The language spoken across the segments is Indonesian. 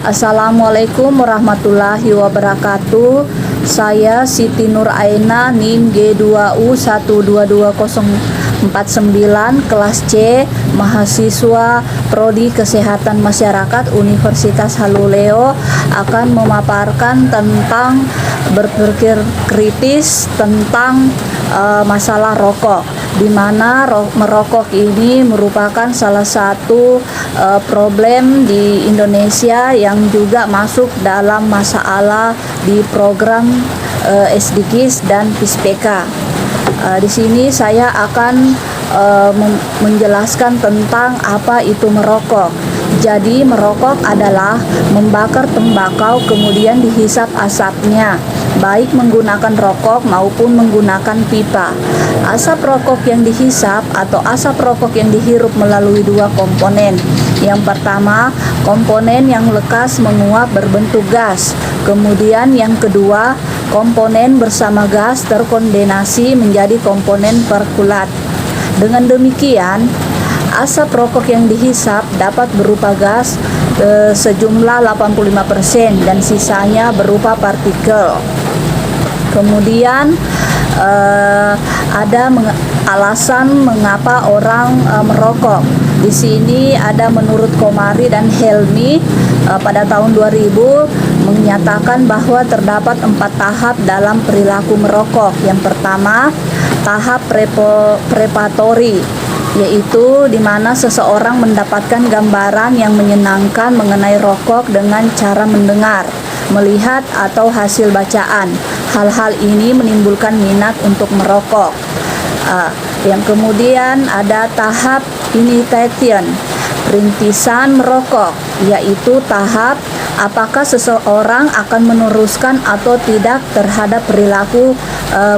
Assalamualaikum warahmatullahi wabarakatuh. Saya Siti Nur Aina, NIM G2U122049, kelas C, mahasiswa Prodi Kesehatan Masyarakat Universitas Haluleo, akan memaparkan tentang berpikir kritis tentang masalah rokok, di mana merokok ini merupakan salah satu problem di Indonesia yang juga masuk dalam masalah di program SDGs dan PISPK. Di sini saya akan menjelaskan tentang apa itu merokok. Jadi merokok adalah membakar tembakau kemudian dihisap asapnya, baik menggunakan rokok maupun menggunakan pipa. Asap rokok yang dihisap atau asap rokok yang dihirup melalui dua komponen. Yang pertama, komponen yang lekas menguap berbentuk gas. Kemudian yang kedua, komponen bersama gas terkondensi menjadi komponen perkulat. Dengan demikian, asap rokok yang dihisap dapat berupa gas sejumlah 85% dan sisanya berupa partikel. Kemudian ada alasan mengapa orang merokok. Di sini ada menurut Komari dan Helmi pada tahun 2000 menyatakan bahwa terdapat 4 tahap dalam perilaku merokok. Yang pertama, tahap preparatory, yaitu di mana seseorang mendapatkan gambaran yang menyenangkan mengenai rokok dengan cara mendengar, melihat, atau hasil bacaan. Hal-hal ini menimbulkan minat untuk merokok. Yang kemudian ada tahap initiation, perintisan merokok, yaitu tahap apakah seseorang akan meneruskan atau tidak terhadap perilaku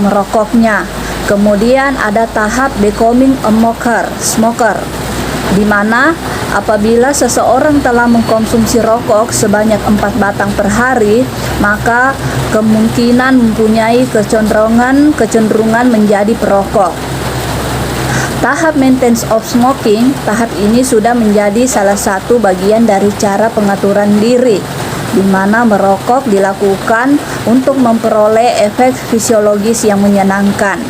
merokoknya. Kemudian ada tahap becoming a smoker, di mana apabila seseorang telah mengkonsumsi rokok sebanyak 4 batang per hari, maka kemungkinan mempunyai kecenderungan menjadi perokok. Tahap maintenance of smoking, tahap ini sudah menjadi salah satu bagian dari cara pengaturan diri, di mana merokok dilakukan untuk memperoleh efek fisiologis yang menyenangkan.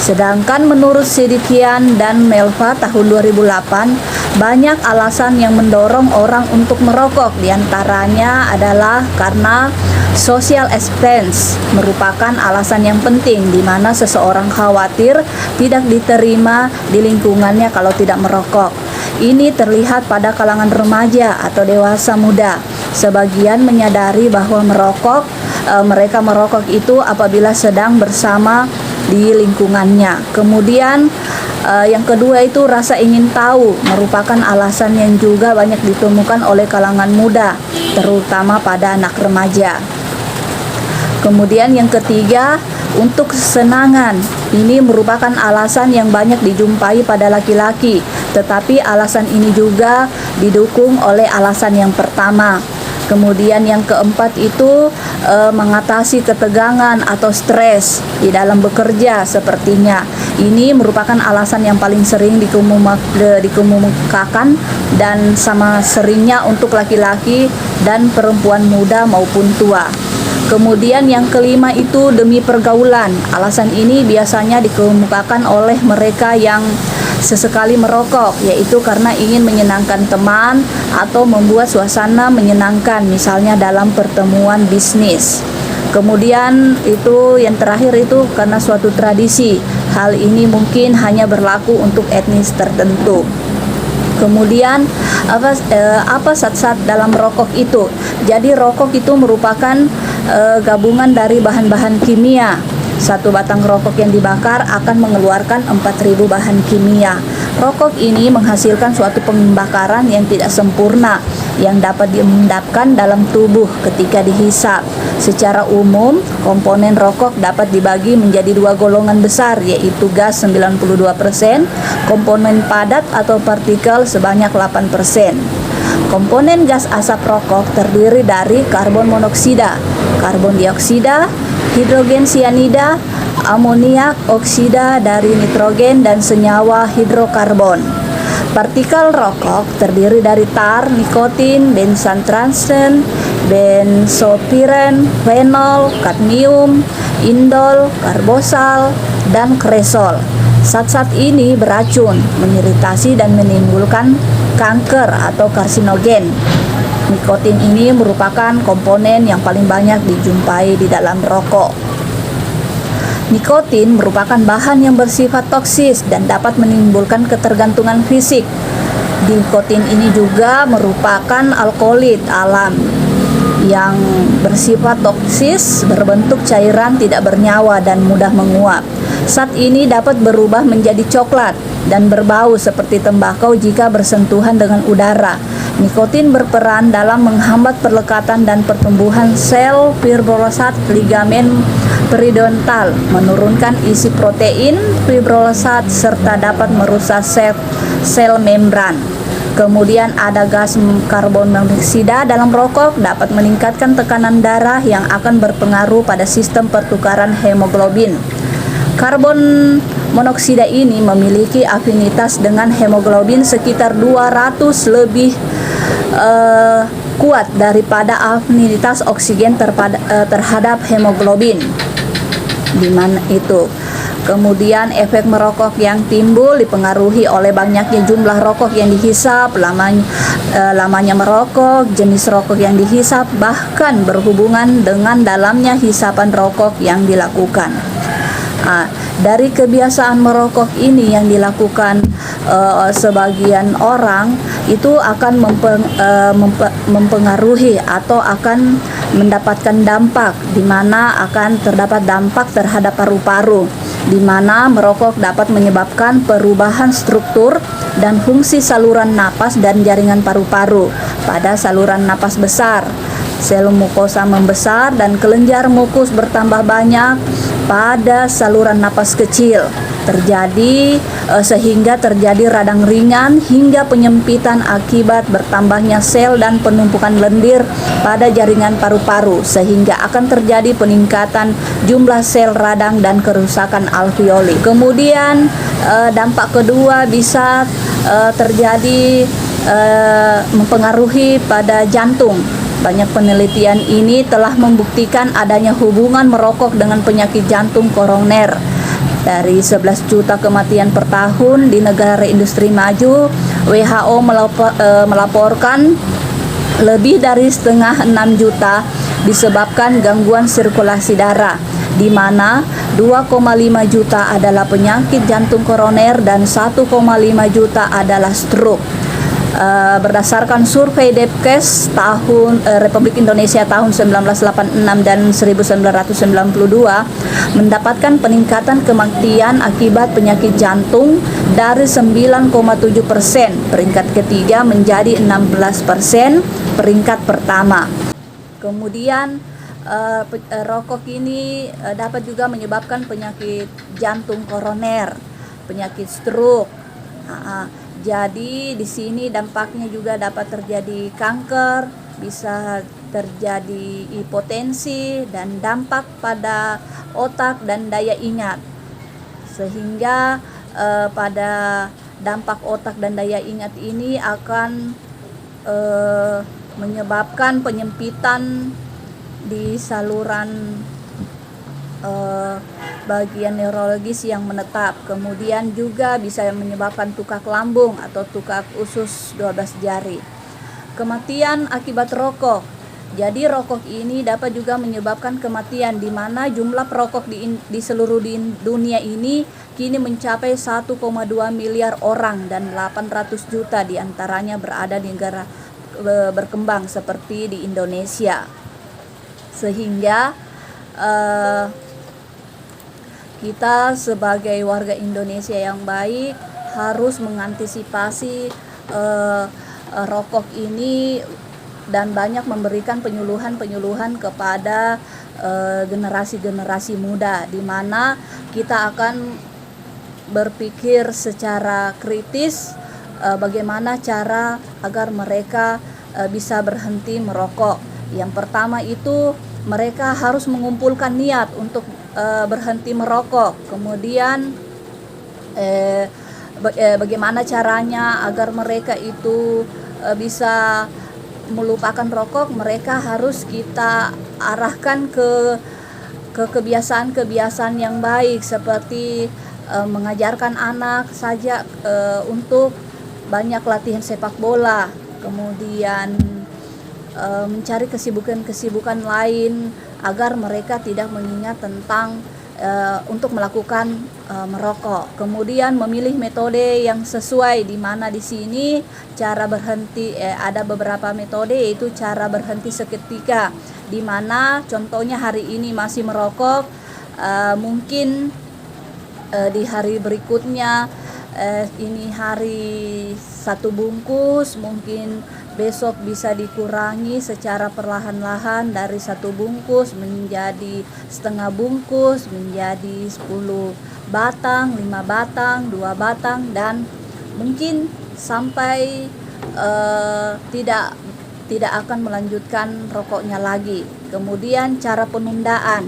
Sedangkan menurut Sidikian dan Melva tahun 2008, banyak alasan yang mendorong orang untuk merokok. Di antaranya adalah karena social expense merupakan alasan yang penting, di mana seseorang khawatir tidak diterima di lingkungannya kalau tidak merokok. Ini terlihat pada kalangan remaja atau dewasa muda. Sebagian menyadari bahwa mereka merokok itu apabila sedang bersama di lingkungannya. Kemudian yang kedua itu rasa ingin tahu, merupakan alasan yang juga banyak ditemukan oleh kalangan muda, terutama pada anak remaja. Kemudian yang ketiga, untuk kesenangan. Ini merupakan alasan yang banyak dijumpai pada laki-laki, tetapi alasan ini juga didukung oleh alasan yang pertama. Kemudian yang keempat itu mengatasi ketegangan atau stres di dalam bekerja sepertinya. Ini merupakan alasan yang paling sering dikemukakan dan sama seringnya untuk laki-laki dan perempuan muda maupun tua. Kemudian yang kelima itu demi pergaulan. Alasan ini biasanya dikemukakan oleh mereka yang sesekali merokok, yaitu karena ingin menyenangkan teman atau membuat suasana menyenangkan, misalnya dalam pertemuan bisnis. Kemudian itu yang terakhir itu karena suatu tradisi. Hal ini mungkin hanya berlaku untuk etnis tertentu. Kemudian apa zat-zat dalam rokok itu? Jadi rokok itu merupakan gabungan dari bahan-bahan kimia. Satu batang rokok yang dibakar akan mengeluarkan 4.000 bahan kimia. Rokok ini menghasilkan suatu pembakaran yang tidak sempurna yang dapat diendapkan dalam tubuh ketika dihisap. Secara umum, komponen rokok dapat dibagi menjadi 2 golongan besar, yaitu gas 92%, komponen padat atau partikel sebanyak 8%. Komponen gas asap rokok terdiri dari karbon monoksida, karbon dioksida, hidrogen sianida, amoniak, oksida dari nitrogen, dan senyawa hidrokarbon. Partikel rokok terdiri dari tar, nikotin, benzantransen, benzopiren, fenol, kadmium, indol, karbosal, dan kresol. Zat-zat ini beracun, mengiritasi dan menimbulkan kanker atau karsinogen. Nikotin ini merupakan komponen yang paling banyak dijumpai di dalam rokok. Nikotin merupakan bahan yang bersifat toksis dan dapat menimbulkan ketergantungan fisik. Nikotin ini juga merupakan alkaloid alam yang bersifat toksis, berbentuk cairan tidak bernyawa dan mudah menguap. Zat ini dapat berubah menjadi coklat dan berbau seperti tembakau jika bersentuhan dengan udara. Nikotin berperan dalam menghambat perlekatan dan pertumbuhan sel fibrosat ligamen periodontal, menurunkan isi protein fibrosat serta dapat merusak sel membran. Kemudian ada gas karbon monoksida dalam rokok dapat meningkatkan tekanan darah yang akan berpengaruh pada sistem pertukaran hemoglobin. Karbon monoksida ini memiliki afinitas dengan hemoglobin sekitar 200 lebih kuat daripada afinitas oksigen terhadap hemoglobin. Di mana itu? Kemudian efek merokok yang timbul dipengaruhi oleh banyaknya jumlah rokok yang dihisap, lamanya merokok, jenis rokok yang dihisap, bahkan berhubungan dengan dalamnya hisapan rokok yang dilakukan. Dari kebiasaan merokok ini yang dilakukan sebagian orang itu akan mempengaruhi atau akan mendapatkan dampak, di mana akan terdapat dampak terhadap paru-paru, di mana merokok dapat menyebabkan perubahan struktur dan fungsi saluran napas dan jaringan paru-paru. Pada saluran napas besar, sel mukosa membesar dan kelenjar mukus bertambah banyak. Pada saluran napas kecil sehingga terjadi radang ringan hingga penyempitan akibat bertambahnya sel dan penumpukan lendir pada jaringan paru-paru, sehingga akan terjadi peningkatan jumlah sel radang dan kerusakan alveoli. Kemudian dampak kedua bisa terjadi mempengaruhi pada jantung. Banyak penelitian ini telah membuktikan adanya hubungan merokok dengan penyakit jantung koroner. Dari 11 juta kematian per tahun di negara industri maju, WHO melaporkan lebih dari setengah 6 juta disebabkan gangguan sirkulasi darah, di mana 2,5 juta adalah penyakit jantung koroner dan 1,5 juta adalah stroke. Berdasarkan survei Depkes Republik Indonesia tahun 1986 dan 1992 mendapatkan peningkatan kematian akibat penyakit jantung dari 9,7% peringkat ketiga menjadi 16% peringkat pertama. Kemudian rokok ini dapat juga menyebabkan penyakit jantung koroner, penyakit stroke. Jadi di sini dampaknya juga dapat terjadi kanker, bisa terjadi hipotensi dan dampak pada otak dan daya ingat. Sehingga pada dampak otak dan daya ingat ini akan menyebabkan penyempitan di saluran bagian neurologis yang menetap. Kemudian juga bisa menyebabkan tukak lambung atau tukak usus 12 jari. Kematian akibat rokok. Jadi rokok ini dapat juga menyebabkan kematian, di mana jumlah perokok di seluruh dunia ini kini mencapai 1,2 miliar orang dan 800 juta diantaranya berada di negara berkembang seperti di Indonesia. Sehingga kita sebagai warga Indonesia yang baik harus mengantisipasi rokok ini dan banyak memberikan penyuluhan kepada generasi-generasi muda, di mana kita akan berpikir secara kritis bagaimana cara agar mereka bisa berhenti merokok. Yang pertama itu mereka harus mengumpulkan niat untuk berhenti merokok, kemudian bagaimana caranya agar mereka itu bisa melupakan rokok. Mereka harus kita arahkan ke kebiasaan-kebiasaan yang baik, seperti mengajarkan anak saja untuk banyak latihan sepak bola, kemudian mencari kesibukan-kesibukan lain agar mereka tidak mengingat tentang untuk melakukan merokok. Kemudian memilih metode yang sesuai, di mana di sini cara berhenti ada beberapa metode, yaitu cara berhenti seketika, di mana contohnya hari ini masih merokok, mungkin di hari berikutnya ini hari 1 bungkus, mungkin besok bisa dikurangi secara perlahan-lahan dari 1 bungkus menjadi setengah bungkus, menjadi 10 batang, 5 batang, 2 batang, dan mungkin sampai tidak akan melanjutkan rokoknya lagi. Kemudian cara penundaan.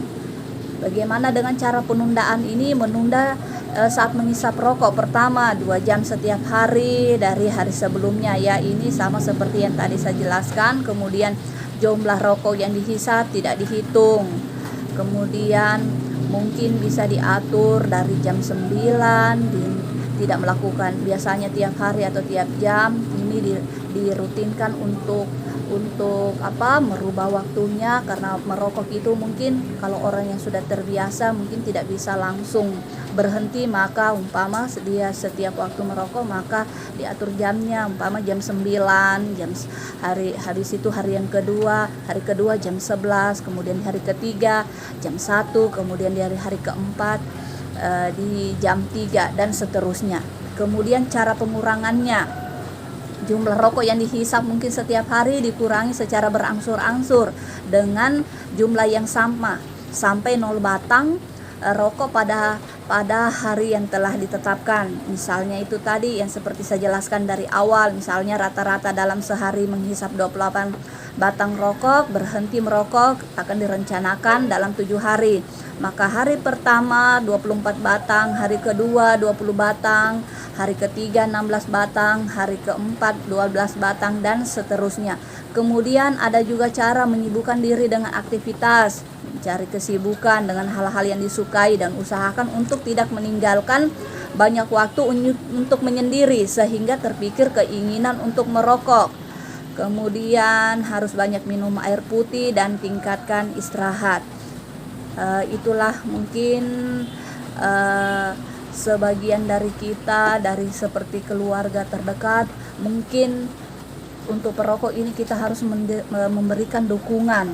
Bagaimana dengan cara penundaan ini? Menunda saat menghisap rokok, pertama 2 jam setiap hari dari hari sebelumnya, ya ini sama seperti yang tadi saya jelaskan. Kemudian jumlah rokok yang dihisap tidak dihitung. Kemudian mungkin bisa diatur dari jam 9, tidak melakukan biasanya tiap hari atau tiap jam. Ini dirutinkan untuk merubah waktunya, karena merokok itu mungkin kalau orang yang sudah terbiasa mungkin tidak bisa langsung berhenti, maka umpama dia setiap waktu merokok maka diatur jamnya, umpama jam 9, habis itu hari kedua jam 11, kemudian hari ketiga jam 1, kemudian di hari keempat di jam 3, dan seterusnya. Kemudian cara pengurangannya, jumlah rokok yang dihisap mungkin setiap hari dikurangi secara berangsur-angsur dengan jumlah yang sama sampai 0 batang rokok pada hari yang telah ditetapkan. Misalnya itu tadi yang seperti saya jelaskan dari awal, misalnya rata-rata dalam sehari menghisap 28 batang rokok, berhenti merokok akan direncanakan dalam 7 hari. Maka hari pertama 24 batang, hari kedua 20 batang, hari ketiga 16 batang, hari keempat 12 batang, dan seterusnya. Kemudian ada juga cara menyibukkan diri dengan aktivitas, mencari kesibukan dengan hal-hal yang disukai, dan usahakan untuk tidak meninggalkan banyak waktu untuk menyendiri sehingga terpikir keinginan untuk merokok. Kemudian harus banyak minum air putih dan tingkatkan istirahat. Itulah mungkin sebagian dari kita, dari seperti keluarga terdekat. Mungkin untuk perokok ini kita harus memberikan dukungan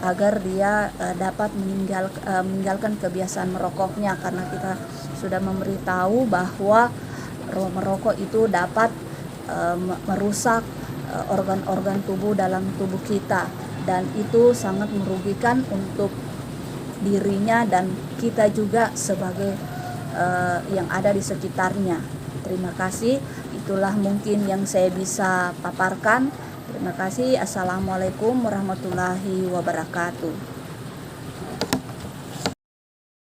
agar dia dapat meninggalkan kebiasaan merokoknya, karena kita sudah memberitahu bahwa merokok itu dapat merusak organ-organ tubuh dalam tubuh kita, dan itu sangat merugikan untuk dirinya dan kita juga sebagai yang ada di sekitarnya. Terima kasih, itulah mungkin yang saya bisa paparkan. Terima kasih. Assalamualaikum warahmatullahi wabarakatuh.